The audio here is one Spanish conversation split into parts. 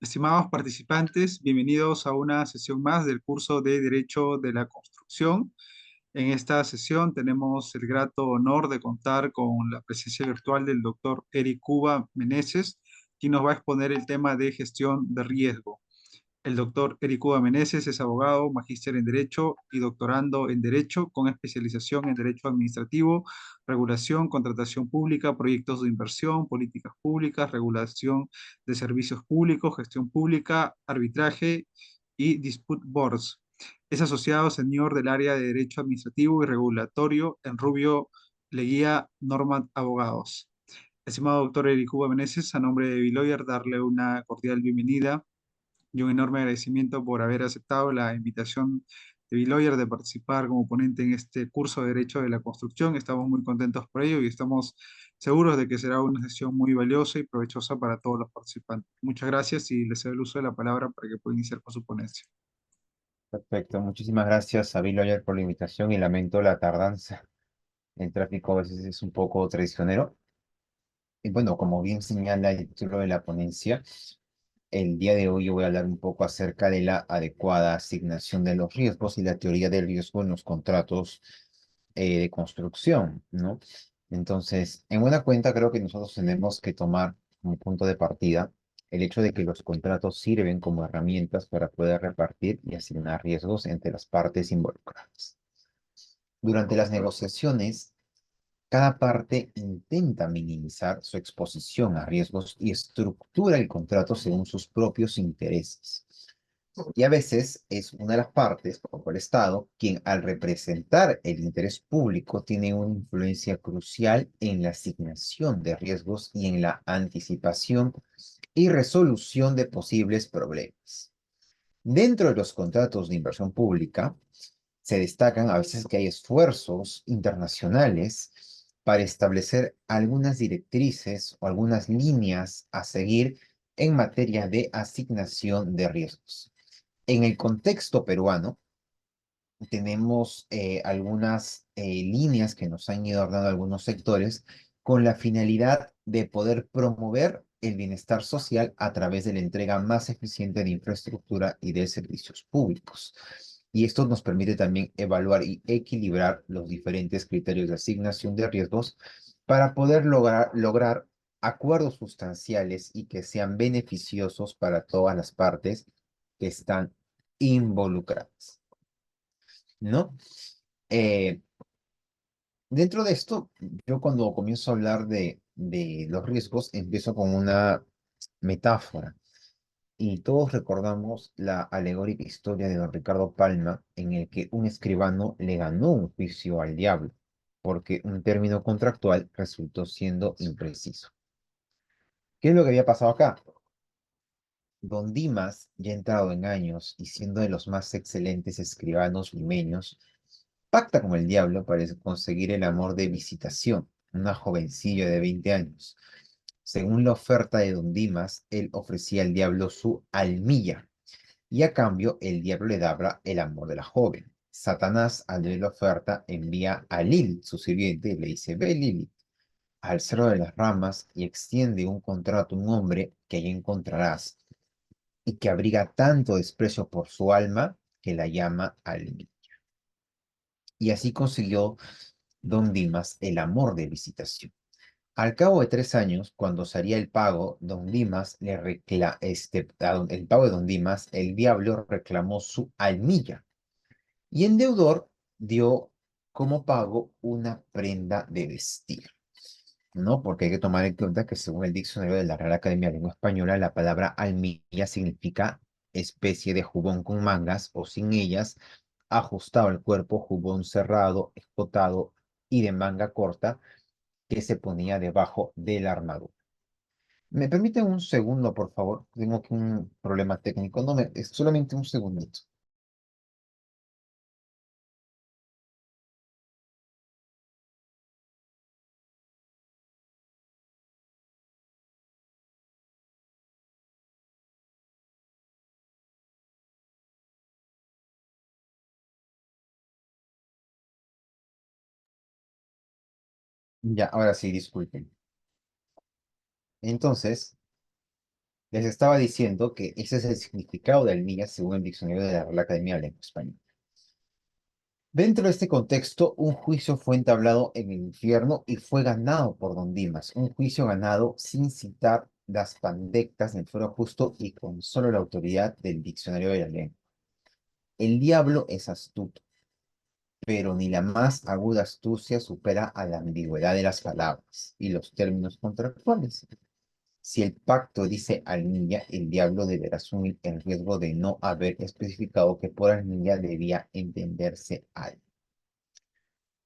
Estimados participantes, bienvenidos a una sesión más del curso de Derecho de la Construcción. En esta sesión tenemos el grato honor de contar con la presencia virtual del doctor Eric Cuba Meneses, quien nos va a exponer el tema de gestión de riesgo. El doctor Eric Cuba Meneses es abogado, magíster en Derecho y doctorando en Derecho con especialización en Derecho Administrativo, regulación, contratación pública, proyectos de inversión, políticas públicas, regulación de servicios públicos, gestión pública, arbitraje y dispute boards. Es asociado senior del área de Derecho Administrativo y Regulatorio en Rubio Leguía Norman Abogados. Estimado doctor Eric Cuba Meneses, a nombre de Biloyer, darle una cordial bienvenida y un enorme agradecimiento por haber aceptado la invitación de Biloyer de participar como ponente en este curso de Derecho de la Construcción. Estamos muy contentos por ello y estamos seguros de que será una sesión muy valiosa y provechosa para todos los participantes. Muchas gracias y les cedo el uso de la palabra para que puedan iniciar con su ponencia. Perfecto, muchísimas gracias a Bill Oyer por la invitación y lamento la tardanza. El tráfico a veces es un poco traicionero. Y bueno, como bien señala el título de la ponencia, el día de hoy yo voy a hablar un poco acerca de la adecuada asignación de los riesgos y la teoría del riesgo en los contratos de construcción, ¿no? Entonces, en buena cuenta creo que nosotros tenemos que tomar como punto de partida el hecho de que los contratos sirven como herramientas para poder repartir y asignar riesgos entre las partes involucradas. Durante las negociaciones, cada parte intenta minimizar su exposición a riesgos y estructura el contrato según sus propios intereses. Y a veces es una de las partes, como el Estado, quien al representar el interés público tiene una influencia crucial en la asignación de riesgos y en la anticipación y resolución de posibles problemas. Dentro de los contratos de inversión pública, se destacan a veces que hay esfuerzos internacionales para establecer algunas directrices o algunas líneas a seguir en materia de asignación de riesgos. En el contexto peruano, tenemos algunas líneas que nos han ido dando algunos sectores con la finalidad de poder promover el bienestar social a través de la entrega más eficiente de infraestructura y de servicios públicos. Y esto nos permite también evaluar y equilibrar los diferentes criterios de asignación de riesgos para poder lograr acuerdos sustanciales y que sean beneficiosos para todas las partes que están involucradas, ¿no? Eh, Dentro de esto, yo cuando comienzo a hablar de los riesgos, empiezo con una metáfora. Y todos recordamos la alegórica historia de don Ricardo Palma, en el que un escribano le ganó un juicio al diablo, porque un término contractual resultó siendo impreciso. ¿Qué es lo que había pasado acá? Don Dimas, ya entrado en años y siendo de los más excelentes escribanos limeños, pacta con el diablo para conseguir el amor de Visitación, una jovencilla de 20 años. Según la oferta de don Dimas, él ofrecía al diablo su almilla, y a cambio el diablo le daba el amor de la joven. Satanás, al ver la oferta, envía a Lilith, su sirviente, y le dice: ve, Lilith, al cerro de las ramas y extiende un contrato a un hombre que allí encontrarás, y que abriga tanto desprecio por su alma que la llama almilla. Y así consiguió don Dimas el amor de Visitación. Al cabo de 3 años, cuando se haría el pago, don Dimas el pago de don Dimas, el diablo reclamó su almilla y en deudor dio como pago una prenda de vestir, ¿no? Porque hay que tomar en cuenta que según el diccionario de la Real Academia de Lengua Española, la palabra almilla significa especie de jubón con mangas o sin ellas, ajustado al cuerpo, jubón cerrado, escotado y de manga corta que se ponía debajo de la armadura. ¿Me permiten un segundo, por favor? Tengo aquí un problema técnico. No me, es solamente un segundito. Ya, ahora sí, disculpen. Entonces, Les estaba diciendo que ese es el significado de almilla según el diccionario de la Real Academia de la Lengua Española. Dentro de este contexto, un juicio fue entablado en el infierno y fue ganado por Don Dimas, un juicio ganado sin citar las pandectas del fuero justo y con solo la autoridad del diccionario de la lengua. El diablo es astuto, pero ni la más aguda astucia supera a la ambigüedad de las palabras y los términos contractuales. Si el pacto dice almilla, el diablo deberá asumir el riesgo de no haber especificado que por almilla debía entenderse algo.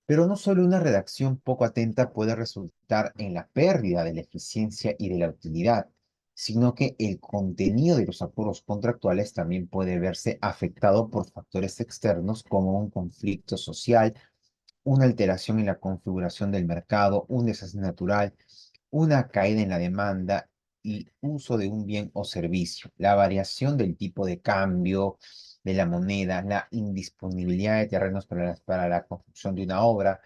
Pero no solo una redacción poco atenta puede resultar en la pérdida de la eficiencia y de la utilidad, sino que el contenido de los acuerdos contractuales también puede verse afectado por factores externos como un conflicto social, una alteración en la configuración del mercado, un desastre natural, una caída en la demanda y uso de un bien o servicio, la variación del tipo de cambio de la moneda, la indisponibilidad de terrenos para la construcción de una obra,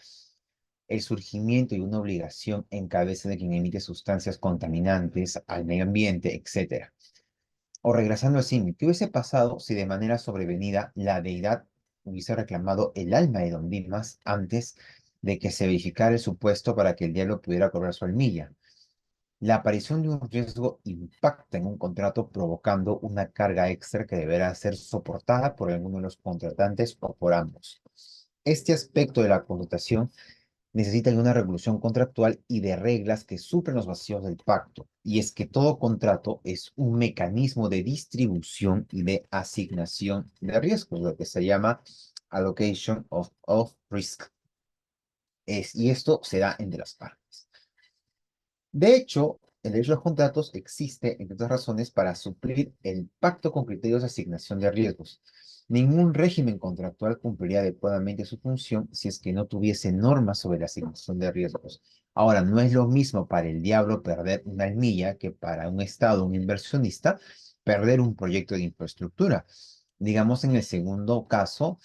el surgimiento de una obligación en cabeza de quien emite sustancias contaminantes al medio ambiente, etcétera. O regresando al símil, ¿qué hubiese pasado si de manera sobrevenida la deidad hubiese reclamado el alma de Don Dimas antes de que se verificara el supuesto para que el diablo pudiera cobrar su almilla? La aparición de un riesgo impacta en un contrato provocando una carga extra que deberá ser soportada por alguno de los contratantes o por ambos. Este aspecto de la connotación necesita de una regulación contractual y de reglas que suplen los vacíos del pacto. Y es que todo contrato es un mecanismo de distribución y de asignación de riesgos, lo que se llama allocation of risk. Y esto se da entre las partes. De hecho, el derecho a los contratos existe, entre otras razones, para suplir el pacto con criterios de asignación de riesgos. Ningún régimen contractual cumpliría adecuadamente su función si es que no tuviese normas sobre la asignación de riesgos. Ahora, no es lo mismo para el diablo perder una almilla que para un Estado, un inversionista, perder un proyecto de infraestructura. Digamos, en el segundo caso,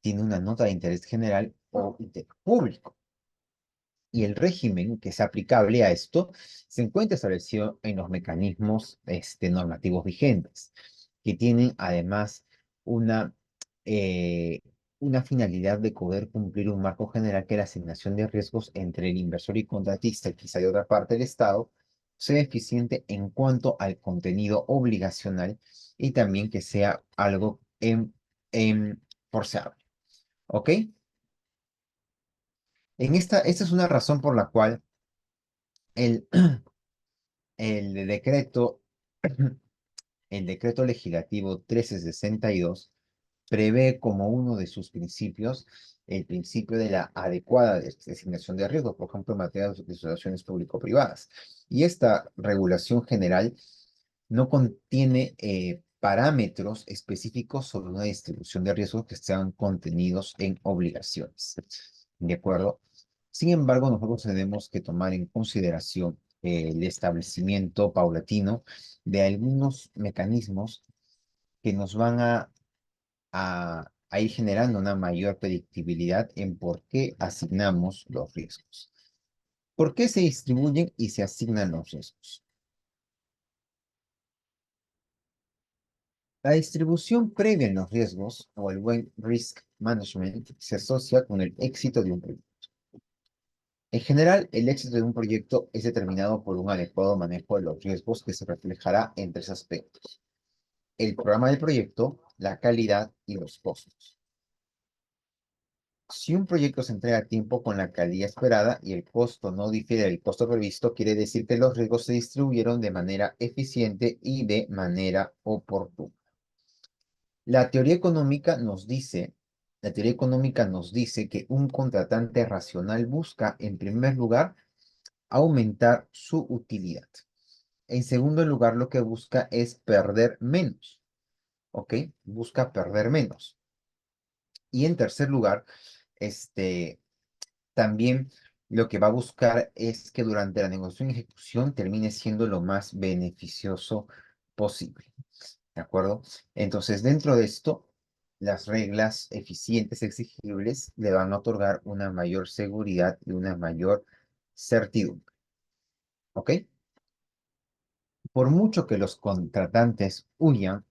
tiene una nota de interés general o interés público y el régimen que es aplicable a esto se encuentra establecido en los mecanismos normativos vigentes, que tienen además una, eh, una finalidad de poder cumplir un marco general que la asignación de riesgos entre el inversor y contratista, y quizá de otra parte el Estado, sea eficiente en cuanto al contenido obligacional y también que sea algo forzable. ¿Ok? Esta es una razón por la cual el, el decreto, el decreto legislativo 1362 prevé como uno de sus principios el principio de la adecuada designación de riesgos, por ejemplo, en materia de situaciones público-privadas. Y esta regulación general no contiene parámetros específicos sobre una distribución de riesgos que están contenidos en obligaciones. ¿De acuerdo? Sin embargo, nosotros tenemos que tomar en consideración el establecimiento paulatino de algunos mecanismos que nos van a ir generando una mayor predictibilidad en por qué asignamos los riesgos. ¿Por qué se distribuyen y se asignan los riesgos? La distribución previa en los riesgos o el buen risk management se asocia con el éxito de un proyecto. En general, el éxito de un proyecto es determinado por un adecuado manejo de los riesgos que se reflejará en tres aspectos: el programa del proyecto, la calidad y los costos. Si un proyecto se entrega a tiempo con la calidad esperada y el costo no difiere del costo previsto, quiere decir que los riesgos se distribuyeron de manera eficiente y de manera oportuna. La teoría económica nos dice, la teoría económica nos dice que un contratante racional busca, en primer lugar, aumentar su utilidad. En segundo lugar, lo que busca es perder menos, ¿ok? Busca perder menos. Y en tercer lugar, este, también lo que va a buscar es que durante la negociación y ejecución termine siendo lo más beneficioso posible. ¿De acuerdo? Entonces, dentro de esto, las reglas eficientes exigibles le van a otorgar una mayor seguridad y una mayor certidumbre. ¿Ok? Por mucho que los contratantes huyan,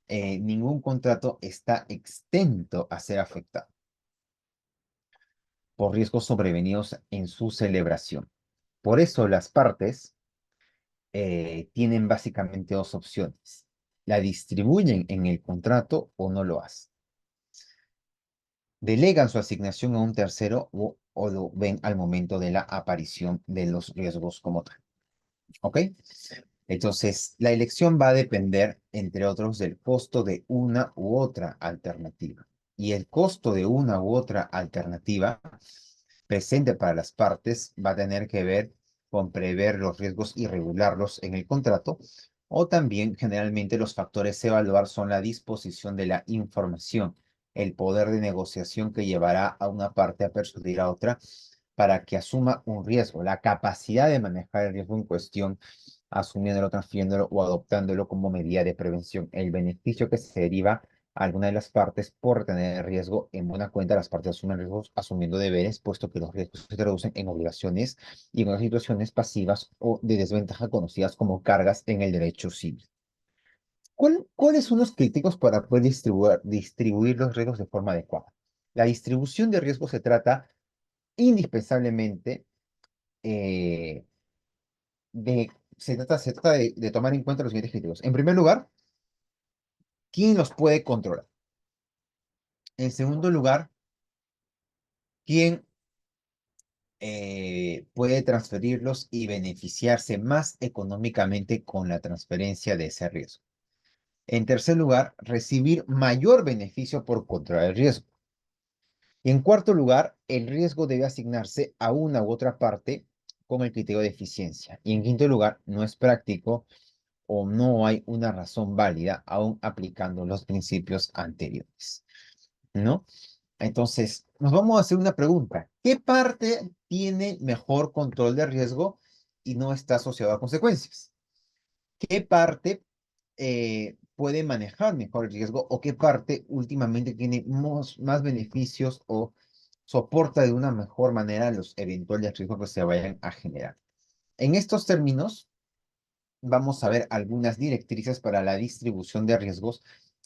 ningún contrato está exento a ser afectado por riesgos sobrevenidos en su celebración. Por eso las partes tienen básicamente dos opciones. La distribuyen en el contrato o no lo hacen. Delegan su asignación a un tercero o lo ven al momento de la aparición de los riesgos como tal. ¿Ok? Entonces, la elección va a depender, entre otros, del costo de una u otra alternativa. Y el costo de una u otra alternativa presente para las partes va a tener que ver con prever los riesgos y regularlos en el contrato, o también generalmente los factores a evaluar son la disposición de la información, el poder de negociación que llevará a una parte a persuadir a otra para que asuma un riesgo, la capacidad de manejar el riesgo en cuestión, asumiéndolo, transfiriéndolo o adoptándolo como medida de prevención, el beneficio que se deriva a alguna de las partes por tener el riesgo. En buena cuenta, las partes asumen riesgos asumiendo deberes, puesto que los riesgos se traducen en obligaciones y en otras situaciones pasivas o de desventaja conocidas como cargas en el derecho civil. ¿Cuáles son los críticos para poder distribuir los riesgos de forma adecuada? La distribución de riesgos se trata indispensablemente eh, se trata de tomar en cuenta los siguientes críticos. En primer lugar, ¿quién los puede controlar? En segundo lugar, ¿quién puede transferirlos y beneficiarse más económicamente con la transferencia de ese riesgo? En tercer lugar, recibir mayor beneficio por controlar el riesgo. Y en cuarto lugar, el riesgo debe asignarse a una u otra parte con el criterio de eficiencia. Y en quinto lugar, no es práctico o no hay una razón válida aún aplicando los principios anteriores, ¿no? Entonces, nos vamos a hacer una pregunta. ¿Qué parte tiene mejor control de riesgo y no está asociado a consecuencias? ¿Qué parte puede manejar mejor el riesgo o qué parte últimamente tiene más beneficios o soporta de una mejor manera los eventuales riesgos que se vayan a generar? En estos términos, vamos a ver algunas directrices para la distribución de riesgos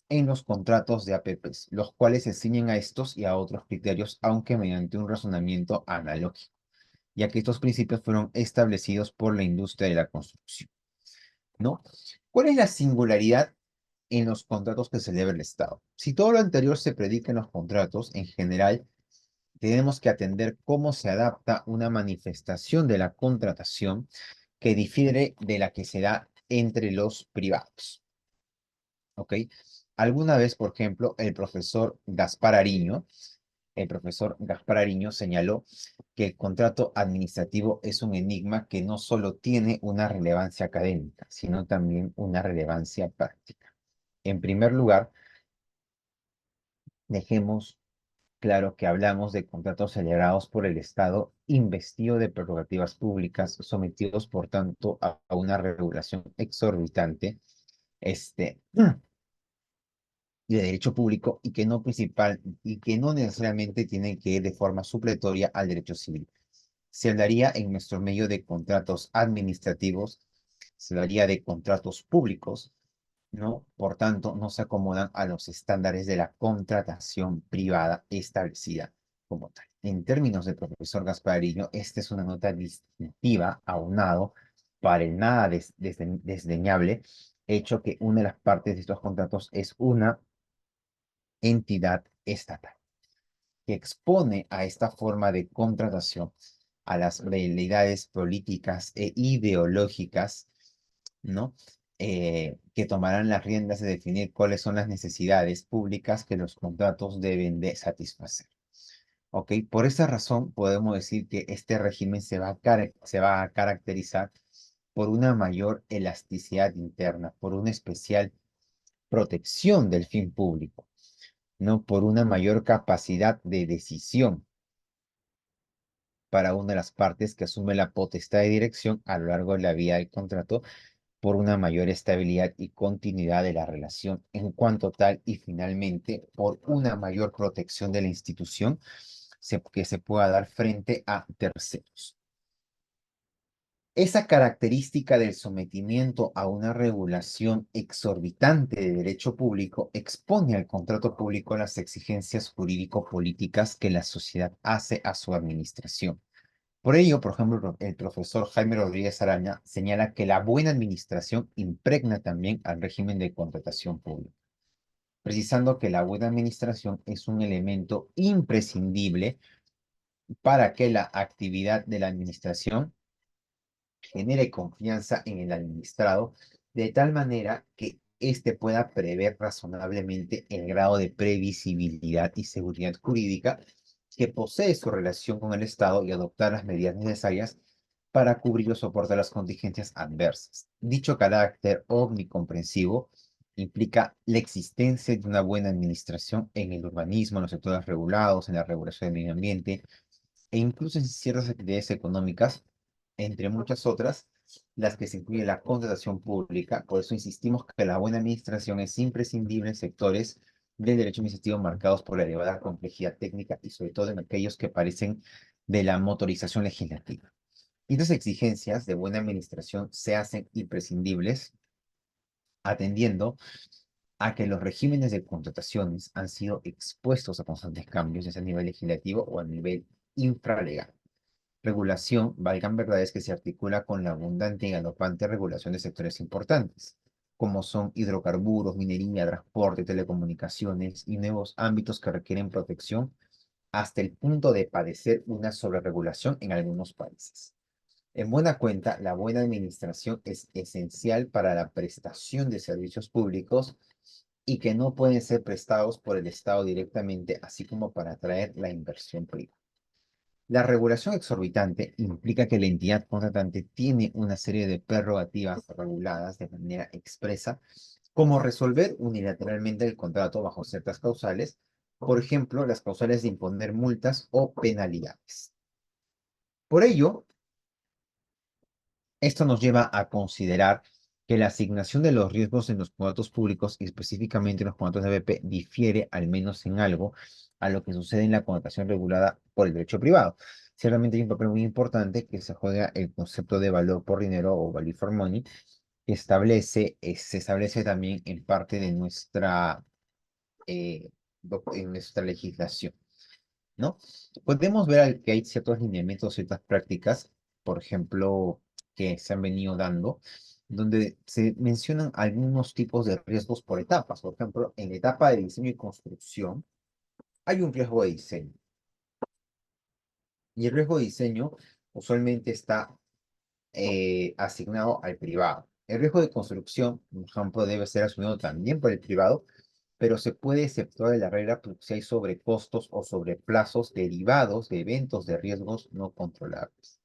en los contratos de APPs, los cuales se ciñen a estos y a otros criterios, aunque mediante un razonamiento analógico, ya que estos principios fueron establecidos por la industria de la construcción, ¿no? ¿Cuál es la singularidad en los contratos que celebra el Estado? Si todo lo anterior se predica en los contratos, en general, tenemos que atender cómo se adapta una manifestación de la contratación que difiere de la que se da entre los privados. ¿Ok? Alguna vez, por ejemplo, el profesor Gaspar Ariño señaló que el contrato administrativo es un enigma que no solo tiene una relevancia académica, sino también una relevancia práctica. En primer lugar, dejemos claro que hablamos de contratos celebrados por el Estado, investido de prerrogativas públicas, sometidos, por tanto, a una regulación exorbitante, este, y de derecho público y que no necesariamente tienen que ir de forma supletoria al derecho civil. Se hablaría en nuestro medio de contratos administrativos, se hablaría de contratos públicos, ¿no? Por tanto, no se acomodan a los estándares de la contratación privada establecida como tal. En términos del profesor Gasparillo, esta es una nota distintiva, aunado para el nada desdeñable hecho que una de las partes de estos contratos es una entidad estatal que expone a esta forma de contratación a las realidades políticas e ideológicas, ¿no? Que tomarán las riendas de definir cuáles son las necesidades públicas que los contratos deben de satisfacer. ¿Ok? Por esa razón podemos decir que este régimen se va a caracterizar por una mayor elasticidad interna, por una especial protección del fin público, ¿no? Por una mayor capacidad de decisión para una de las partes que asume la potestad de dirección a lo largo de la vía del contrato, por una mayor estabilidad y continuidad de la relación en cuanto tal y finalmente por una mayor protección de la institución que se pueda dar frente a terceros. Esa característica del sometimiento a una regulación exorbitante de derecho público expone al contrato público a las exigencias jurídico-políticas que la sociedad hace a su administración. Por ello, por ejemplo, el profesor Jaime Rodríguez Araña señala que la buena administración impregna también al régimen de contratación pública, precisando que la buena administración es un elemento imprescindible para que la actividad de la administración genere confianza en el administrado, de tal manera que éste pueda prever razonablemente el grado de previsibilidad y seguridad jurídica que posee su relación con el Estado y adoptar las medidas necesarias para cubrir o soportar las contingencias adversas. Dicho carácter omnicomprensivo implica la existencia de una buena administración en el urbanismo, en los sectores regulados, en la regulación del medio ambiente, e incluso en ciertas actividades económicas, entre muchas otras, las que se incluye la contratación pública. Por eso insistimos que la buena administración es imprescindible en sectores del derecho administrativo marcados por la elevada complejidad técnica y sobre todo en aquellos que parecen de la motorización legislativa. Y estas exigencias de buena administración se hacen imprescindibles atendiendo a que los regímenes de contrataciones han sido expuestos a constantes cambios, ya sea a nivel legislativo o a nivel infralegal. Regulación, valgan verdades, que se articula con la abundante y galopante regulación de sectores importantes, como son hidrocarburos, minería, transporte, telecomunicaciones y nuevos ámbitos que requieren protección hasta el punto de padecer una sobreregulación en algunos países. En buena cuenta, la buena administración es esencial para la prestación de servicios públicos y que no pueden ser prestados por el Estado directamente, así como para atraer la inversión privada. La regulación exorbitante implica que la entidad contratante tiene una serie de prerrogativas reguladas de manera expresa, como resolver unilateralmente el contrato bajo ciertas causales, por ejemplo, las causales de imponer multas o penalidades. Por ello, esto nos lleva a considerar que la asignación de los riesgos en los contratos públicos y específicamente en los contratos de BP difiere al menos en algo a lo que sucede en la contratación regulada por el derecho privado. Ciertamente hay un papel muy importante que se juega el concepto de valor por dinero o value for money, que se establece también en parte de eh, en nuestra legislación, ¿no? Podemos ver que hay ciertos lineamientos, ciertas prácticas, por ejemplo, que se han venido dando, donde se mencionan algunos tipos de riesgos por etapas. Por ejemplo, en la etapa de diseño y construcción hay un riesgo de diseño. Y el riesgo de diseño usualmente está asignado al privado. El riesgo de construcción, por ejemplo, debe ser asumido también por el privado, pero se puede exceptuar de la regla si hay sobrecostos o sobreplazos derivados de eventos de riesgos no controlables.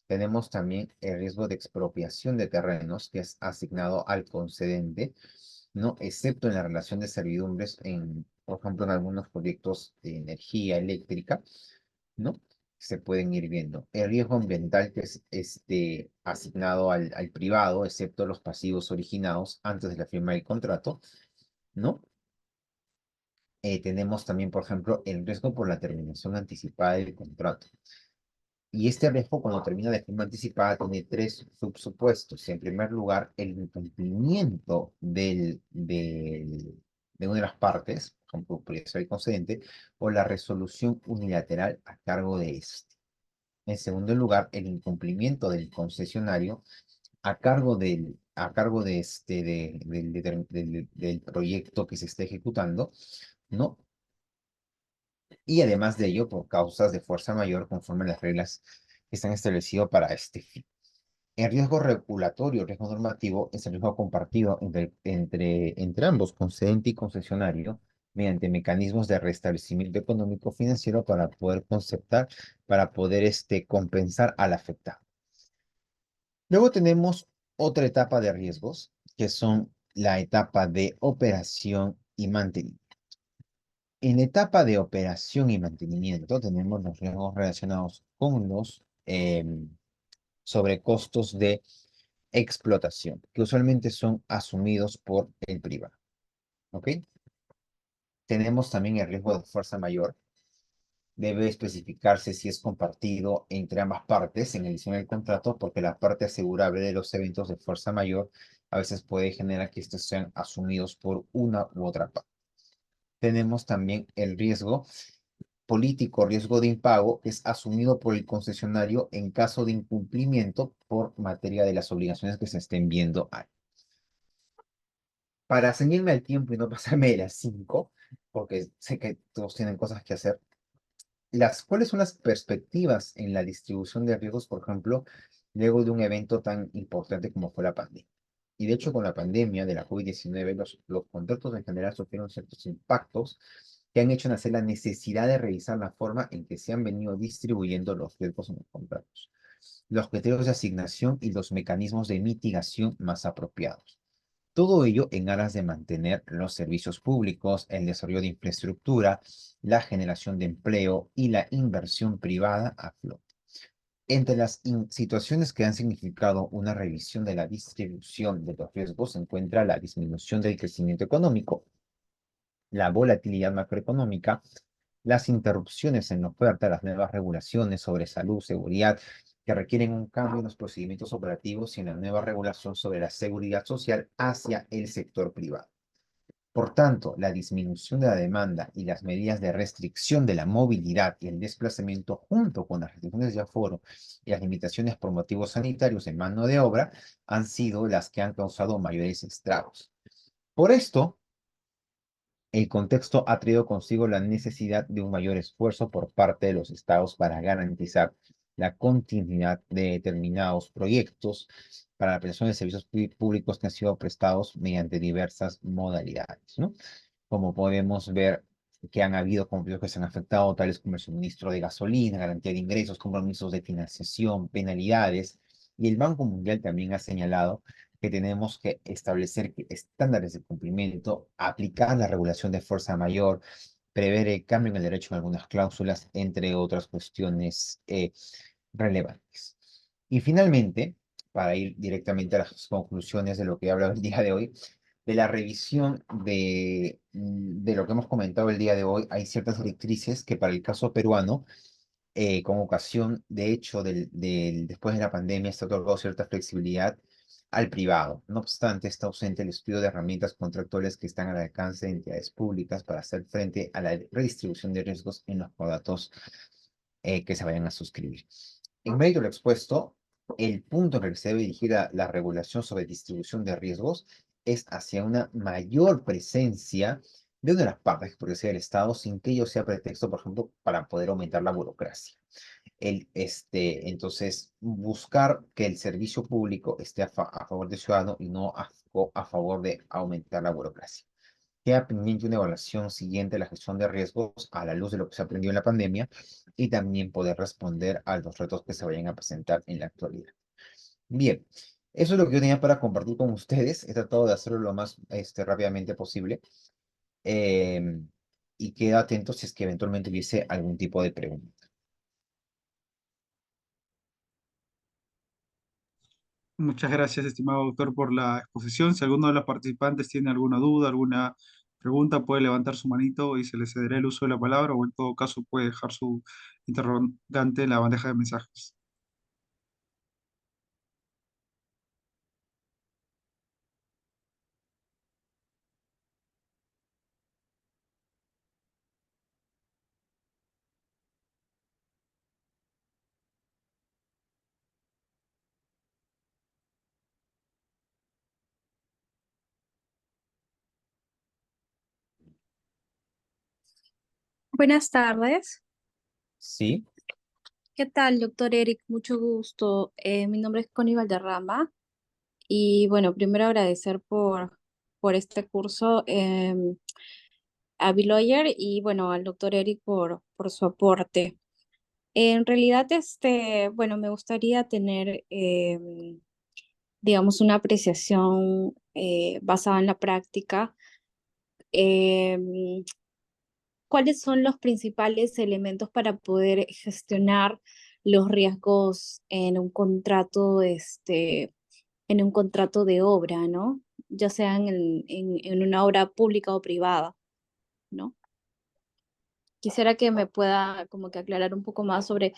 Tenemos también el riesgo de expropiación de terrenos, que es asignado al concedente, ¿no? Excepto en la relación de servidumbres, por ejemplo, en algunos proyectos de energía eléctrica, ¿no? Se pueden ir viendo. El riesgo ambiental, que es asignado al privado, excepto los pasivos originados antes de la firma del contrato, ¿no? Tenemos también, por ejemplo, el riesgo por la terminación anticipada del contrato. Y este riesgo, cuando termina de forma anticipada, tiene tres subsupuestos. En primer lugar, el incumplimiento de una de las partes, por ejemplo, podría ser el concedente, o la resolución unilateral a cargo de este. En segundo lugar, el incumplimiento del concesionario a cargo de del proyecto que se está ejecutando, ¿no? Y además de ello, por causas de fuerza mayor conforme a las reglas que están establecidas para este fin. El riesgo regulatorio, el riesgo normativo, es el riesgo compartido entre ambos, concedente y concesionario, mediante mecanismos de restablecimiento económico financiero para poder compensar al afectado. Luego tenemos otra etapa de riesgos, que son la etapa de operación y mantenimiento. En la etapa de operación y mantenimiento tenemos los riesgos relacionados con los sobrecostos de explotación, que usualmente son asumidos por el privado. ¿Ok? Tenemos también el riesgo de fuerza mayor, debe especificarse si es compartido entre ambas partes en el diseño del contrato, porque la parte asegurable de los eventos de fuerza mayor a veces puede generar que estos sean asumidos por una u otra parte. Tenemos también el riesgo político, riesgo de impago, que es asumido por el concesionario en caso de incumplimiento por materia de las obligaciones que se estén viendo ahí. Para ceñirme al tiempo y no pasarme de las 5, porque sé que todos tienen cosas que hacer, ¿cuáles son las perspectivas en la distribución de riesgos, por ejemplo, luego de un evento tan importante como fue la pandemia? Y de hecho, con la pandemia de la COVID-19, los contratos en general sufrieron ciertos impactos que han hecho nacer la necesidad de revisar la forma en que se han venido distribuyendo los riesgos en los contratos, los criterios de asignación y los mecanismos de mitigación más apropiados. Todo ello en aras de mantener los servicios públicos, el desarrollo de infraestructura, la generación de empleo y la inversión privada a flote. Entre las situaciones que han significado una revisión de la distribución de los riesgos se encuentra la disminución del crecimiento económico, la volatilidad macroeconómica, las interrupciones en la oferta, las nuevas regulaciones sobre salud, seguridad, que requieren un cambio en los procedimientos operativos y en la nueva regulación sobre la seguridad social hacia el sector privado. Por tanto, la disminución de la demanda y las medidas de restricción de la movilidad y el desplazamiento, junto con las restricciones de aforo y las limitaciones por motivos sanitarios en mano de obra, han sido las que han causado mayores estragos. Por esto, el contexto ha traído consigo la necesidad de un mayor esfuerzo por parte de los estados para garantizar la continuidad de determinados proyectos para la prestación de servicios públicos que han sido prestados mediante diversas modalidades, ¿no? Como podemos ver que han habido conflictos que se han afectado, tales como el suministro de gasolina, garantía de ingresos, compromisos de financiación, penalidades, y el Banco Mundial también ha señalado que tenemos que establecer estándares de cumplimiento, aplicar la regulación de fuerza mayor, prever el cambio en el derecho en algunas cláusulas, entre otras cuestiones relevantes. Y finalmente, para ir directamente a las conclusiones de lo que he hablado el día de hoy, de la revisión de lo que hemos comentado el día de hoy, hay ciertas directrices que para el caso peruano, con ocasión, de hecho, después de la pandemia, está otorgado cierta flexibilidad al privado. No obstante, está ausente el estudio de herramientas contractuales que están al alcance de entidades públicas para hacer frente a la redistribución de riesgos en los contratos que se vayan a suscribir. En medio de lo expuesto, el punto en el que se debe dirigir la regulación sobre distribución de riesgos es hacia una mayor presencia de una de las partes, que podría ser el Estado, sin que ello sea pretexto, por ejemplo, para poder aumentar la burocracia. Entonces, buscar que el servicio público esté a favor del ciudadano y no a favor de aumentar la burocracia. Queda pendiente una evaluación siguiente a la gestión de riesgos a la luz de lo que se aprendió en la pandemia y también poder responder a los retos que se vayan a presentar en la actualidad. Bien, eso es lo que yo tenía para compartir con ustedes. He tratado de hacerlo lo más rápidamente posible. em, y quedo atento si es que eventualmente hubiese algún tipo de pregunta. Muchas gracias, estimado doctor, por la exposición. Si alguno de los participantes tiene alguna duda, alguna pregunta, puede levantar su manito y se le cederá el uso de la palabra, o en todo caso puede dejar su interrogante en la bandeja de mensajes. Buenas tardes. Sí, ¿Qué tal, doctor Eric? Mucho gusto. Mi nombre es Connie Valderrama y bueno, primero agradecer por este curso a Biloyer y bueno, al doctor Eric por su aporte. En realidad, bueno, me gustaría tener, digamos, una apreciación basada en la práctica. Em, ¿Cuáles son los principales elementos para poder gestionar los riesgos en un contrato, en un contrato de obra, ¿no? Ya sea en una obra pública o privada, ¿no? quisiera que me pueda como que aclarar un poco más sobre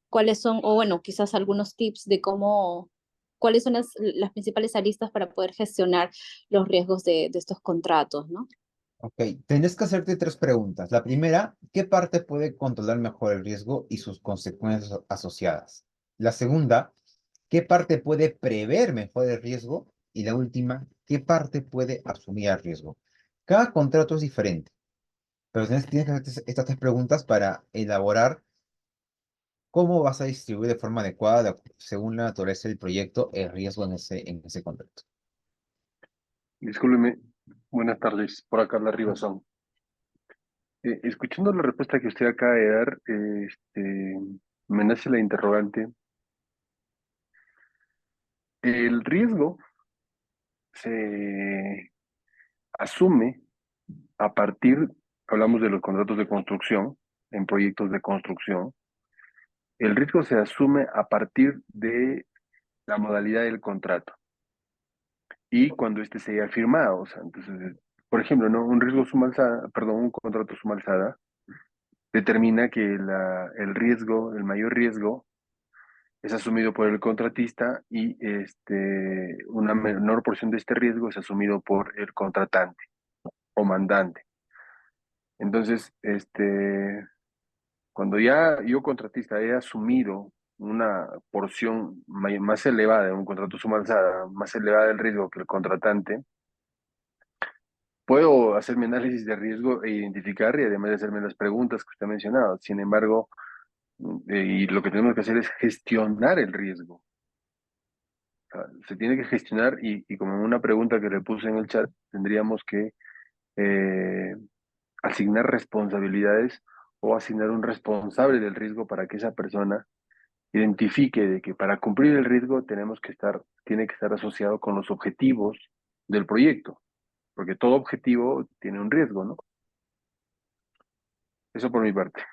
cuáles son, o bueno, quizás algunos tips de cómo, cuáles son las principales aristas para poder gestionar los riesgos de estos contratos, ¿no? Ok, tendrás que hacerte tres preguntas. La primera, ¿qué parte puede controlar mejor el riesgo y sus consecuencias asociadas? La segunda, ¿qué parte puede prever mejor el riesgo? Y la última, ¿qué parte puede asumir el riesgo? Cada contrato es diferente, pero tienes que hacerte estas tres preguntas para elaborar cómo vas a distribuir de forma adecuada, según la naturaleza del proyecto, el riesgo en ese contrato. Discúlpeme, buenas tardes, por acá la Ribazón. Escuchando la respuesta que usted acaba de dar, me nace la interrogante. El riesgo se asume a partir, hablamos de los contratos de construcción, en proyectos de construcción, el riesgo se asume a partir de la modalidad del contrato y cuando éste se haya firmado. O sea, entonces, por ejemplo, ¿no? Un riesgo suma alzada, perdón, un contrato suma alzada determina que el riesgo, el mayor riesgo, es asumido por el contratista y una menor porción de este riesgo es asumido por el contratante o mandante. Entonces, cuando ya yo contratista he asumido una porción más elevada de un contrato suma alzada, más elevada del riesgo que el contratante, puedo hacer mi análisis de riesgo e identificar y además de hacerme las preguntas que usted ha mencionado. Sin embargo, y lo que tenemos que hacer es gestionar el riesgo. O sea, se tiene que gestionar y como en una pregunta que le puse en el chat, tendríamos que eh, asignar responsabilidades o asignar un responsable del riesgo para que esa persona identifique de que para cumplir el riesgo tiene que estar asociado con los objetivos del proyecto, porque todo objetivo tiene un riesgo, ¿no? Eso por mi parte.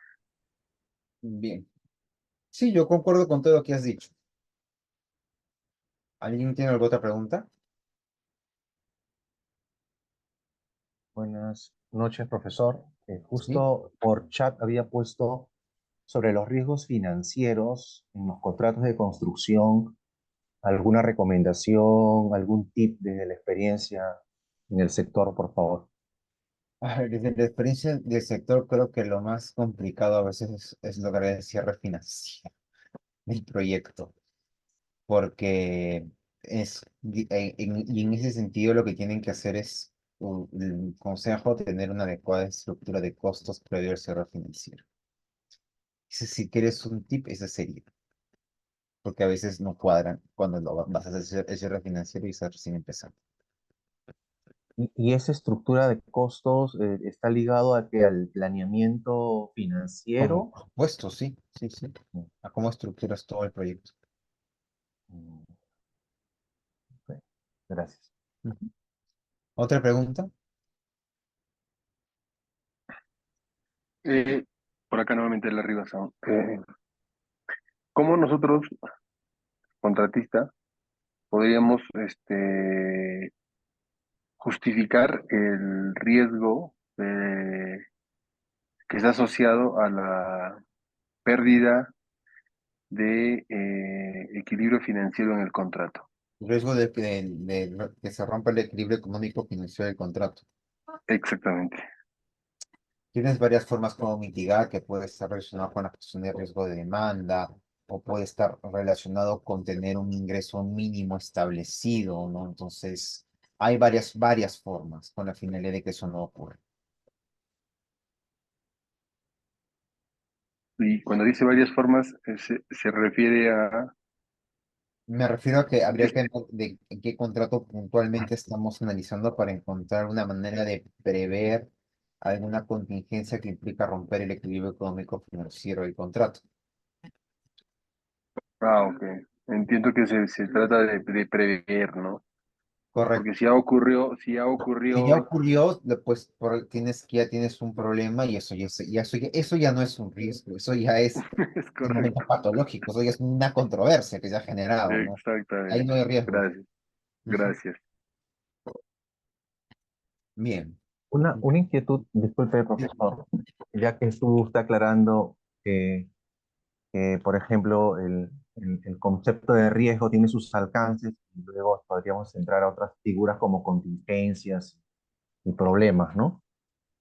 Bien. Sí, yo concuerdo con todo lo que has dicho. ¿Alguien tiene alguna otra pregunta? Buenas noches, profesor. Sí. Justo por chat había puesto sobre los riesgos financieros en los contratos de construcción, alguna recomendación, algún tip desde la experiencia en el sector, por favor. A ver, desde la experiencia del sector, creo que lo más complicado a veces es lograr el cierre financiero del proyecto, porque y en ese sentido lo que tienen que hacer es, el consejo, tener una adecuada estructura de costos previo al cierre financiero. Si quieres un tip, ese sería, porque a veces no cuadran cuando vas a hacer el cierre financiero y estás recién empezando. Y esa estructura de costos está ligado a que al planeamiento Como financiero. propuesto, sí, sí, sí. A cómo estructuras todo el proyecto. Mm, ok, gracias. Ujú. ¿Otra pregunta? Eh, por acá nuevamente la Ribazón. ¿Cómo nosotros, contratistas, podríamos justificar el riesgo que está asociado a la pérdida de equilibrio financiero en el contrato? Riesgo de que se rompa el equilibrio económico financiero del contrato. Exactamente. Tienes varias formas como mitigar, que puede estar relacionado con la cuestión de riesgo de demanda, o puede estar relacionado con tener un ingreso mínimo establecido, ¿no? Entonces, hay varias formas con la finalidad de que eso no ocurra. Y cuando dice varias formas, se refiere a... Me refiero a que habría es- que ver en qué contrato puntualmente estamos analizando para encontrar una manera de prever alguna contingencia que implica romper el equilibrio económico financiero del contrato. Ok. Entiendo que se trata de prever, ¿no? Porque Correcto. si ya Si ya ocurrió, ocurrió, pues ya tienes un problema y eso ya no es un riesgo, eso ya es es un momento correcto. patológico, eso ya es una controversia que se ha generado, ¿no? Ahí Exactamente. no hay riesgo. Gracias. Ujú. Gracias. Bien. Una inquietud, disculpe, profesor, ya que tú está aclarando que, por ejemplo, el concepto de riesgo tiene sus alcances y luego podríamos entrar a otras figuras como contingencias y problemas, ¿no?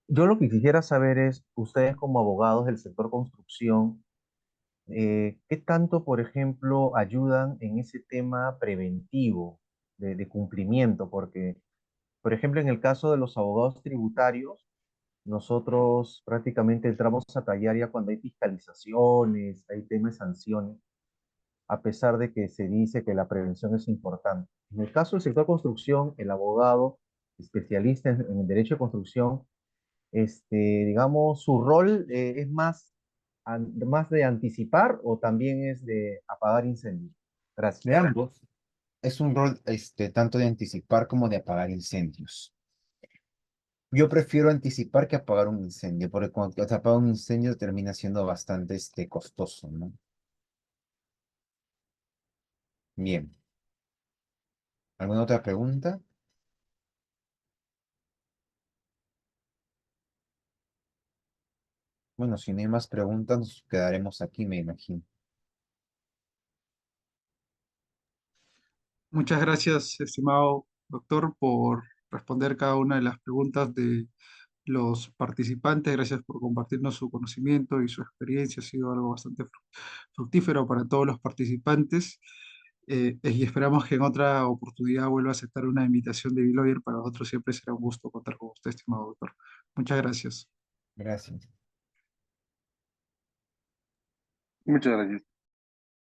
Yo lo que quisiera saber es, ustedes como abogados del sector construcción, ¿qué tanto, por ejemplo, ayudan en ese tema preventivo de cumplimiento? Porque, por ejemplo, en el caso de los abogados tributarios, nosotros prácticamente entramos a tallar ya cuando hay fiscalizaciones, hay temas de sanciones, a pesar de que se dice que la prevención es importante. En el caso del sector construcción, el abogado especialista en el derecho de construcción, digamos, su rol es más de anticipar o también es de apagar incendios. Gracias. De ambos, es un rol tanto de anticipar como de apagar incendios. Yo prefiero anticipar que apagar un incendio, porque cuando se apaga un incendio termina siendo bastante costoso, ¿no? Bien. ¿Alguna otra pregunta? Bueno, si no hay más preguntas, nos quedaremos aquí, me imagino. Muchas gracias, estimado doctor, por responder cada una de las preguntas de los participantes. Gracias por compartirnos su conocimiento y su experiencia. Ha sido algo bastante fructífero para todos los participantes. Y esperamos que en otra oportunidad vuelva a aceptar una invitación de Biloyer. Para nosotros siempre será un gusto contar con usted, estimado doctor. Muchas gracias. Gracias. Muchas gracias.